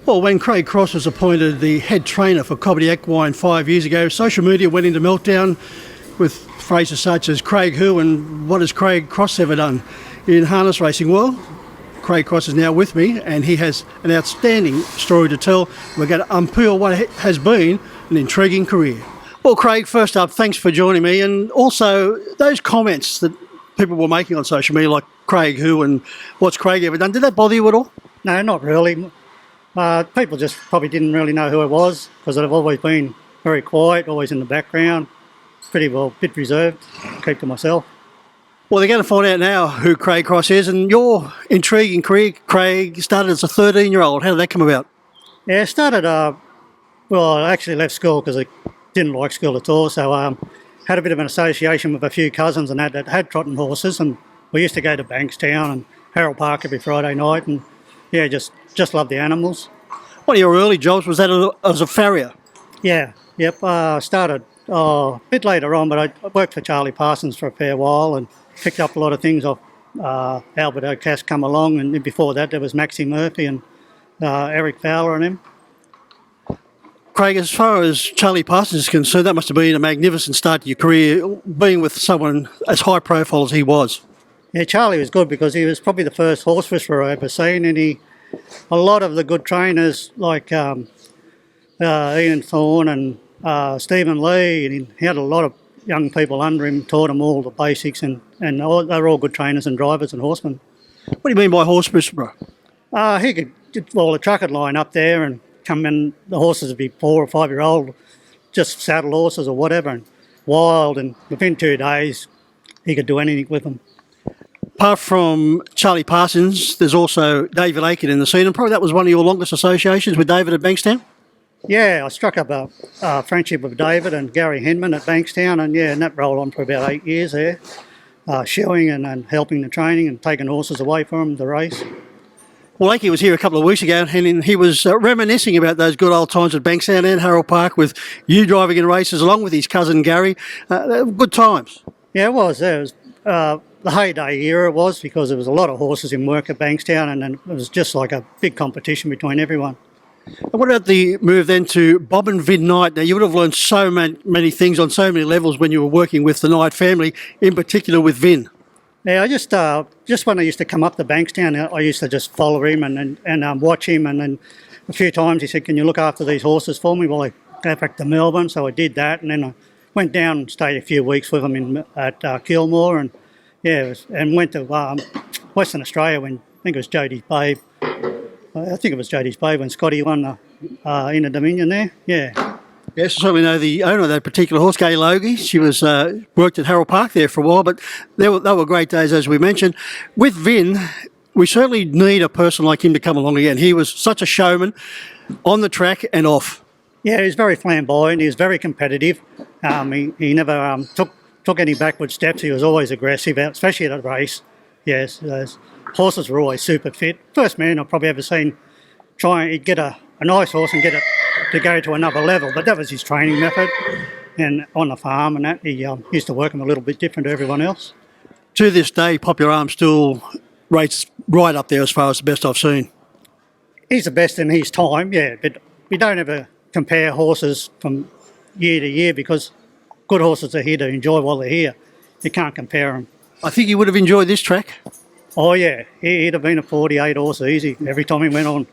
Well, when Craig Cross was appointed the head trainer for Cobbitty Equine 5 years ago, social media went into meltdown with phrases such as Craig who and what has Craig Cross ever done in harness racing? Well, Craig Cross is now with me and he has an outstanding story to tell. We're going to unpeel what has been an intriguing career. Well, Craig, first up, thanks for joining me. And also, those comments that people were making on social media, like Craig who and what's Craig ever done, did that bother you at all? No, not really. People just probably didn't really know who I was because I've always been very quiet, always in the background, pretty well a bit reserved, keep to myself. Well, they're going to find out now who Craig Cross is, and your intriguing career, Craig, started as a 13-year-old. How did that come about? Yeah, I started, I actually left school because I didn't like school at all, so had a bit of an association with a few cousins and that had trotting horses, and we used to go to Bankstown and Harold Park every Friday night, and yeah, just loved the animals. One of your early jobs was that as a farrier? Yeah, yep. I started a bit later on, but I worked for Charlie Parsons for a fair while and picked up a lot of things off Albert O'Cass come along, and before that there was Maxie Murphy and Eric Fowler and him. Craig, as far as Charlie Parsons is concerned, that must have been a magnificent start to your career, being with someone as high profile as he was. Yeah, Charlie was good because he was probably the first horse whisperer I ever seen, and a lot of the good trainers like Ian Thorne and Stephen Lee, and he had a lot of young people under him, taught them all the basics, and they were all good trainers and drivers and horsemen. What do you mean by horse whisperer? He could, the truck would line up there and come in, the horses would be 4 or 5 year old, just saddle horses or whatever, and wild, and within 2 days he could do anything with them. Apart from Charlie Parsons, there's also David Aiken in the scene, and probably that was one of your longest associations with David at Bankstown? Yeah, I struck up a friendship with David and Gary Henman at Bankstown, and that rolled on for about 8 years there, shoeing and helping the training and taking horses away from the race. Well, Lakey was here a couple of weeks ago and he was reminiscing about those good old times at Bankstown and Harold Park with you driving in races along with his cousin Gary. Good times. Yeah, it was. The heyday era it was, because there was a lot of horses in work at Bankstown, and it was just like a big competition between everyone. And what about the move then to Bob and Vin Knight? Now, you would have learned so many things on so many levels when you were working with the Knight family, in particular with Vin. Yeah, I just when I used to come up to Bankstown, I used to just follow him and watch him, and then a few times he said, "Can you look after these horses for me?" Well, I go back to Melbourne, so I did that, and then I went down and stayed a few weeks with him at Kilmore, and and went to Western Australia when I think it was Jodie's Babe. I think it was Jodie's Babe when Scotty won the Inter Dominion there. Yeah. Yes, I certainly know the owner of that particular horse, Gay Logie. She was worked at Harold Park there for a while, but they were great days, as we mentioned. With Vin, we certainly need a person like him to come along again. He was such a showman on the track and off. Yeah, he was very flamboyant. He was very competitive. He never took any backward steps. He was always aggressive, especially at a race. Yes, those horses were always super fit. First man I've probably ever seen try and get a nice horse and get it to go to another level, but that was his training method. And on the farm and that, he used to work him a little bit different to everyone else. To this day, Popular Arm still rates right up there as far as the best I've seen. He's the best in his time, yeah, but we don't ever compare horses from year to year, because good horses are here to enjoy while they're here. You can't compare them. I think you would have enjoyed this track. Oh yeah, he'd have been a 48 horse easy every time he went on.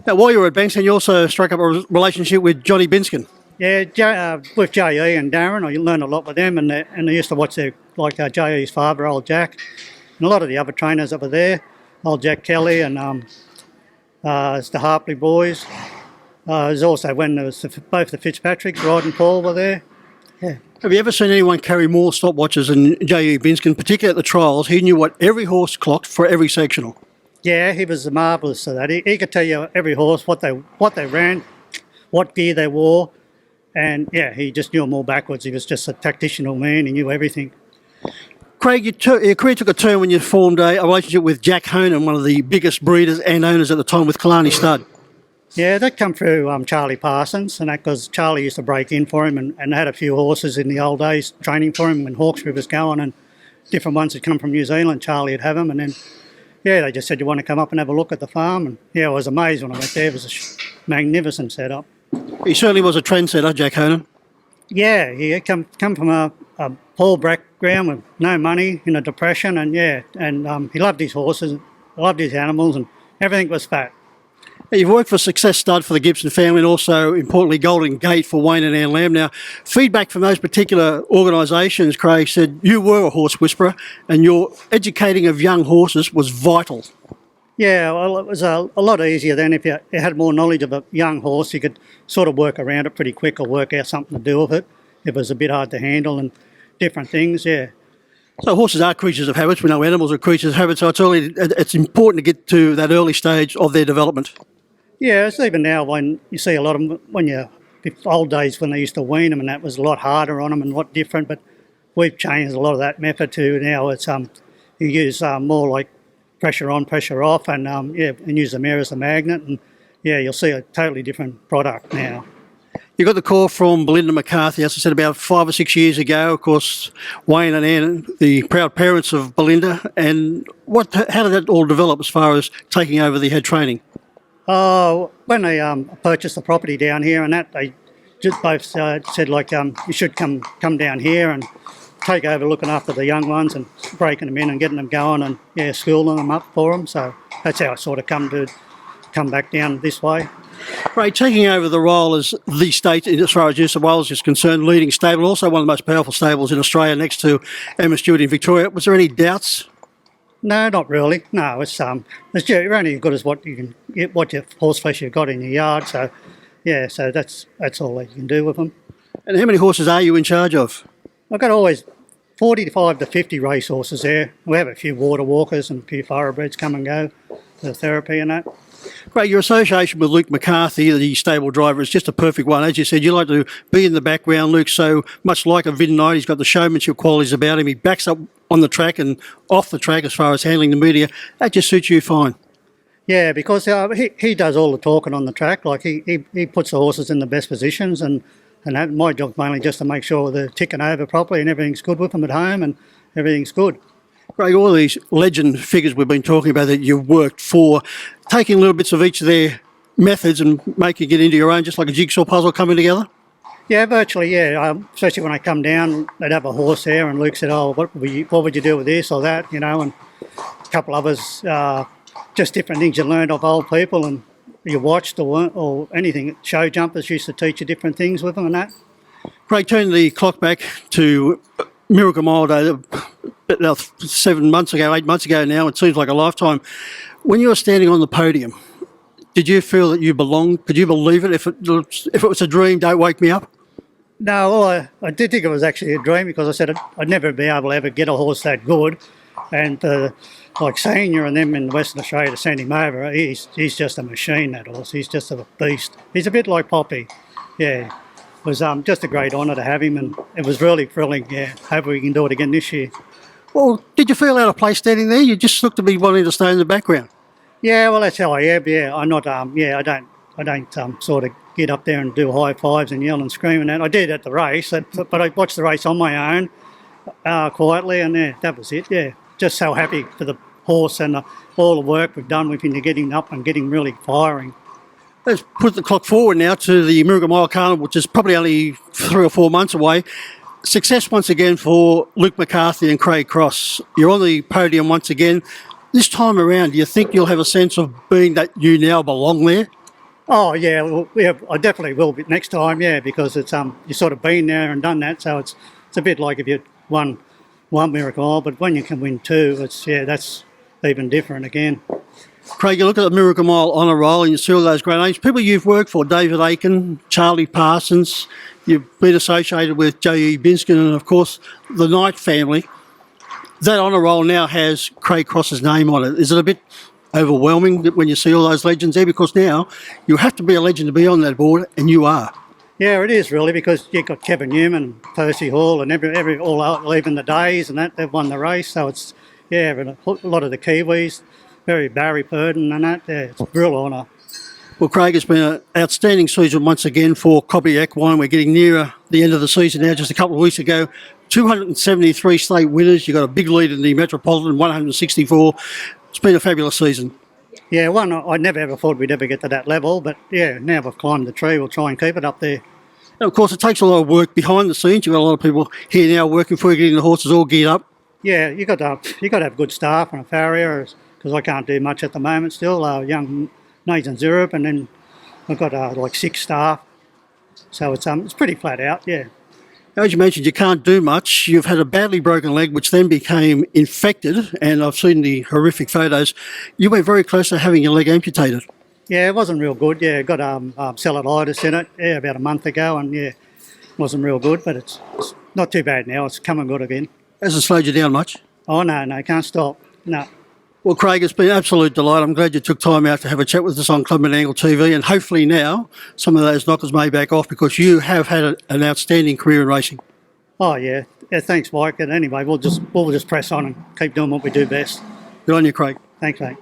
Now, while you were at Bankstown, you also struck up a relationship with Johnny Binskin. Yeah, with J.E. and Darren, I learned a lot with them, and I used to watch J.E.'s father, old Jack, and a lot of the other trainers that were there, old Jack Kelly and it's the Harpley boys. There's also when there was both the Fitzpatricks, Rod and Paul were there. Yeah. Have you ever seen anyone carry more stopwatches than J.E. Binskin, particularly at the trials? He knew what every horse clocked for every sectional. Yeah, he was marvellous at that. He could tell you every horse, what they ran, what gear they wore, and yeah, he just knew them all backwards. He was just a tacticianal man. He knew everything. Craig, your career took a turn when you formed a relationship with Jack Honan, one of the biggest breeders and owners at the time with Killarney Stud. Yeah, that come through Charlie Parsons, and that because Charlie used to break in for him and had a few horses in the old days training for him when Hawkesbury was going, and different ones had come from New Zealand. Charlie would have them, and then yeah, they just said, "You want to come up and have a look at the farm?" And yeah, I was amazed when I went there. It was magnificent setup. He certainly was a trendsetter, Jack Honan. Yeah, he come from a poor background with no money in a depression, and he loved his horses, loved his animals, and everything was fat. You've worked for Success Stud for the Gibson family and also, importantly, Golden Gate for Wayne and Ann Lamb. Now, feedback from those particular organisations, Craig, said you were a horse whisperer and your educating of young horses was vital. Yeah, well, it was a lot easier then. If you had more knowledge of a young horse, you could sort of work around it pretty quick or work out something to do with it. It was a bit hard to handle and different things, yeah. So horses are creatures of habits. We know animals are creatures of habits, so it's important to get to that early stage of their development. Yeah, it's even now when you see a lot of them, old days when they used to wean them and that was a lot harder on them and a lot different, but we've changed a lot of that method to now it's you use more like pressure on, pressure off, and and use the mare as a magnet, and you'll see a totally different product now. You got the call from Belinda McCarthy, as I said, about 5 or 6 years ago. Of course, Wayne and Ann, the proud parents of Belinda, and how did that all develop as far as taking over the head training? When they purchased the property down here and that, they just both said like you should come down here and take over looking after the young ones and breaking them in and getting them going and schooling them up for them. So that's how I sort of come back down this way. Ray, taking over the role as the state, as far as New South Wales is concerned, leading stable, also one of the most powerful stables in Australia next to Emma Stewart in Victoria, was there any doubts? No, not really. No, you're only as good as what you can get, what your horse flesh you've got in your yard. So, so that's all that you can do with them. And how many horses are you in charge of? I've got always 45 to 50 race horses there. We have a few water walkers and a few thoroughbreds come and go for therapy and that. Great, your association with Luke McCarthy, the stable driver, is just a perfect one. As you said, you like to be in the background. Luke's so much like a Vin Knight. He's got the showmanship qualities about him. He backs up on the track and off the track as far as handling the media. That just suits you fine. Yeah, because he does all the talking on the track. Like he puts the horses in the best positions, and that, my job's mainly just to make sure they're ticking over properly and everything's good with them at home and everything's good. Craig, all these legend figures we've been talking about that you've worked for, taking little bits of each of their methods and making it into your own, just like a jigsaw puzzle coming together? Yeah, virtually, yeah. Especially when I come down, they'd have a horse there and Luke said, oh, what would you do with this or that, and a couple others, just different things you learned of old people and you watched or anything. Show jumpers used to teach you different things with them and that. Craig, turn the clock back to Miracle Mile Day, 7 months ago, 8 months ago now. It seems like a lifetime. When you were standing on the podium, did you feel that you belonged? Could you believe it? If it was a dream, don't wake me up. No, well, I did think it was actually a dream because I said I'd never be able to ever get a horse that good. And like Senior and them in Western Australia to send him over, he's just a machine, that horse. He's just a beast. He's a bit like Poppy. Yeah, it was just a great honour to have him, and it was really thrilling. Yeah, hope we can do it again this year. Well, did you feel out of place standing there? You just looked to be wanting to stay in the background. Yeah, well, that's how I am. Yeah, I'm not. I don't sort of get up there and do high fives and yell and scream and that. I did at the race, but I watched the race on my own, quietly, and that was it. Yeah, just so happy for the horse and all the work we've done with him to get him up and get him really firing. Let's put the clock forward now to the Miracle Mile Carnival, which is probably only 3 or 4 months away. Success once again for Luke McCarthy and Craig Cross. You're on the podium once again. This time around, do you think you'll have a sense of being that you now belong there? Oh yeah, well, yeah, I definitely will be next time. Yeah, because it's you've sort of been there and done that, so it's a bit like if you won one Miracle Mile, but when you can win two, that's even different again. Craig, you look at the Miracle Mile on a roll and you see all those great names. People you've worked for, David Aiken, Charlie Parsons, you've been associated with J.E. Binskin and, of course, the Knight family. That honour roll now has Craig Cross's name on it. Is it a bit overwhelming when you see all those legends there? Because now you have to be a legend to be on that board, and you are. Yeah, it is really, because you've got Kevin Newman, Percy Hall, and even the Days and that, they've won the race. So it's, and a lot of the Kiwis, Barry Purdon and that. Yeah, it's a real honour. Well, Craig, it's been an outstanding season once again for Cobbly Equine. We're getting nearer the end of the season now. Just a couple of weeks ago, 273 state winners. You got a big lead in the Metropolitan, 164. It's been a fabulous season. Yeah, one, I never ever thought we'd ever get to that level, but yeah, now we've climbed the tree, we'll try and keep it up there. And of course, it takes a lot of work behind the scenes. You've got a lot of people here now working for you, getting the horses all geared up. Yeah, you got to have good staff and a farrier, because I can't do much at the moment still. Young Nathan Zirup, and then I've got like 6 staff, so it's pretty flat out. Yeah. As you mentioned, you can't do much. You've had a badly broken leg, which then became infected, and I've seen the horrific photos. You went very close to having your leg amputated. Yeah, it wasn't real good. Yeah, got cellulitis in it. Yeah, about a month ago, and yeah, wasn't real good, but it's not too bad now. It's coming good again. Hasn't slowed you down much. Oh no, can't stop. No. Well, Craig, it's been an absolute delight. I'm glad you took time out to have a chat with us on Clubman Angle TV, and hopefully now some of those knockers may back off, because you have had an outstanding career in racing. Oh yeah. Yeah, thanks, Mike. And anyway, we'll just press on and keep doing what we do best. Good on you, Craig. Thanks, mate.